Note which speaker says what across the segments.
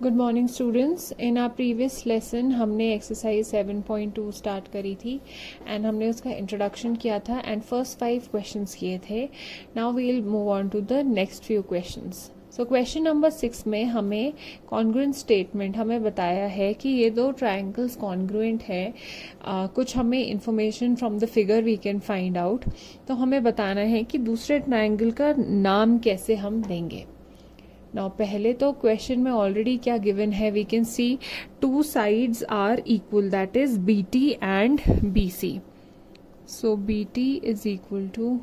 Speaker 1: Good morning students. In our previous lesson हमने exercise 7.2 start करी थी एंड हमने उसका इंट्रोडक्शन किया था एंड फर्स्ट 5 क्वेश्चंस किए थे। Now we will move on to the next few questions. So question number 6 में हमें कॉन्ग्रुएंट स्टेटमेंट हमें बताया है कि ये दो ट्रायंगल्स कॉन्ग्रुएंट है। कुछ हमें information from the figure we can find out. तो हमें बताना है कि दूसरे ट्रायंगल का नाम कैसे हम देंगे। नाउ पहले तो क्वेश्चन में ऑलरेडी क्या गिवन है, we can see two sides are equal, that is B T and B C. So B T is equal to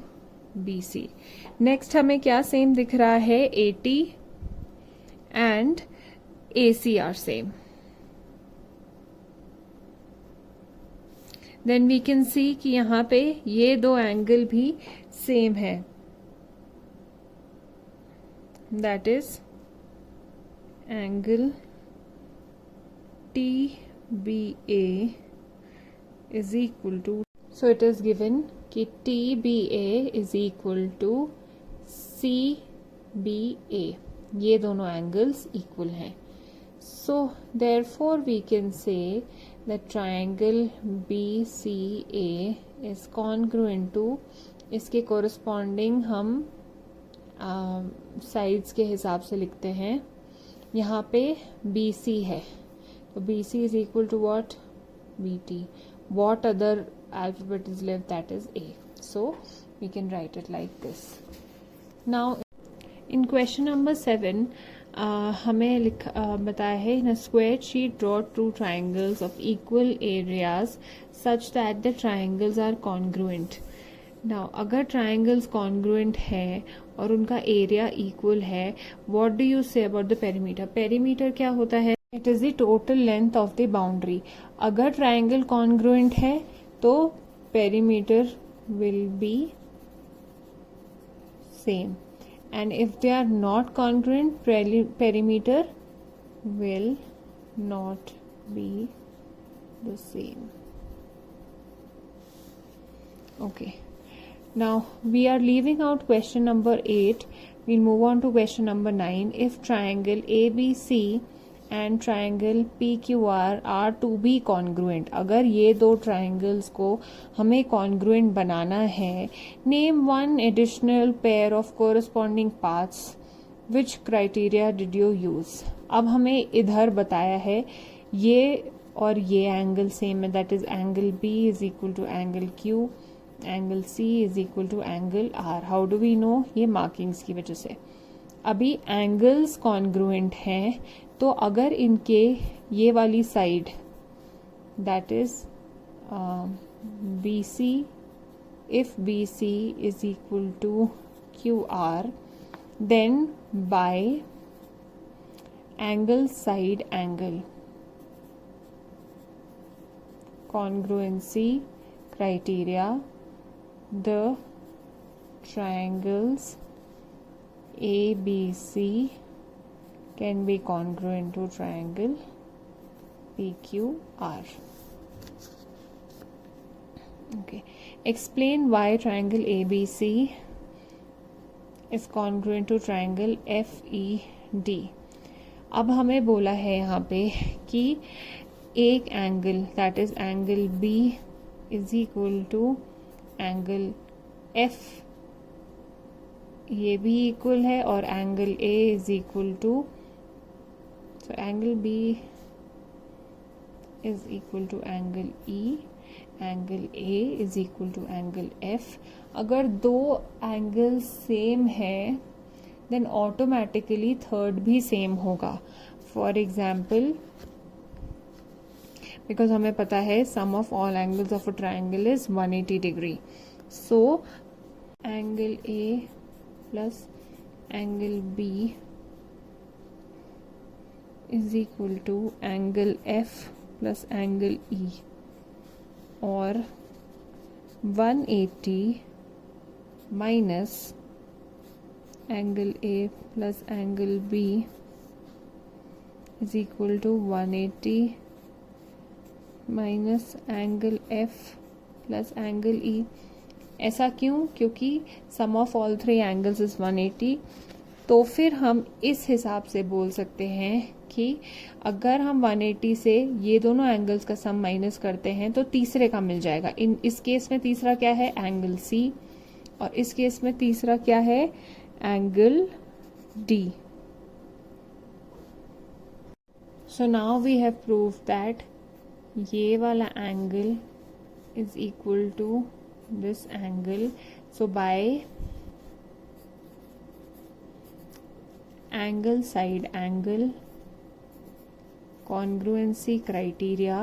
Speaker 1: B C. Next हमें क्या सेम दिख रहा है, A T and A C are same. Then we can see कि यहां पे ये दो एंगल भी सेम है, that is angle TBA is equal to, so it is given कि TBA is equal to CBA, ये दोनों angles equal हैं। So therefore we can say that triangle BCA is congruent to, इसके corresponding हम sides के हिसाब से लिखते हैं। यहाँ पे बी सी है तो B C is equal to what, B T. What other alphabet is left, that is A. So we can write it like this. Now in question number 7 हमें बताया है, in a square sheet draw two triangles of equal areas such that the triangles are congruent. Now अगर triangles congruent है और उनका area equal है, what do you say about the perimeter? Perimeter क्या होता है? It is the total length of the boundary. अगर triangle congruent है तो perimeter will be same, and if they are not congruent, perimeter will not be the same. Okay, now we are leaving out question number 8. We'll move on to question number 9. If triangle ABC and triangle PQR are to be congruent, अगर ये दो triangles को हमें congruent बनाना है, name one additional pair of corresponding paths. Which criteria did you use? अब हमें इधर बताया है ये और ये एंगल सेम है, that is angle B is equal to angle Q, angle C is equal to angle R। How do we know? ये मार्किंग्स की वजह से। अभी एंगल्स कॉन्ग्रुएंट हैं तो अगर इनके ये वाली side, that is BC, if BC is equal to QR, then by angle side angle congruency criteria, the triangles ABC can be congruent to triangle PQR. Okay, explain why triangle ABC is congruent to triangle FED. अब हमें बोला है यहाँ पे कि एक angle, that is angle B is equal to angle F, ये भी इक्वल है, और angle A is equal to, so angle B is equal to angle E, angle A is equal to angle F। अगर दो angle same है then automatically third भी same होगा। For example, because हमें पता है sum of all angles of a triangle is 180 degree. So angle A plus angle B is equal to angle F plus angle E, और 180 minus angle A plus angle B is equal to 180 minus angle F plus angle E। ऐसा क्यों? क्योंकि sum of all three angles is 180 तो फिर हम इस हिसाब से बोल सकते हैं कि अगर हम 180 से ये दोनों एंगल्स का सम माइनस करते हैं तो तीसरे का मिल जाएगा। इस केस में तीसरा क्या है, एंगल सी, और इस केस में तीसरा क्या है, angle D. So now we have proved that ये वाला angle is equal to this angle. So by angle side angle congruency criteria,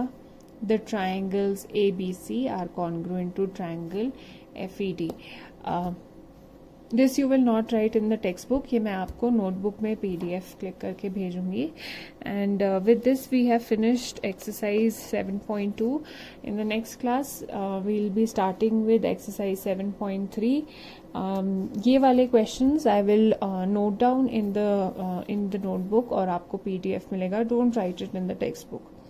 Speaker 1: the triangles ABC are congruent to triangle FED. This you will not write in the text book, ये मैं आपको notebook में PDF click करके भेजूंगी। And with this we have finished exercise 7.2। In the next class we will be starting with exercise 7.3। ये वाले questions I will note down in the notebook और आपको PDF मिलेगा। Don't write it in the text book.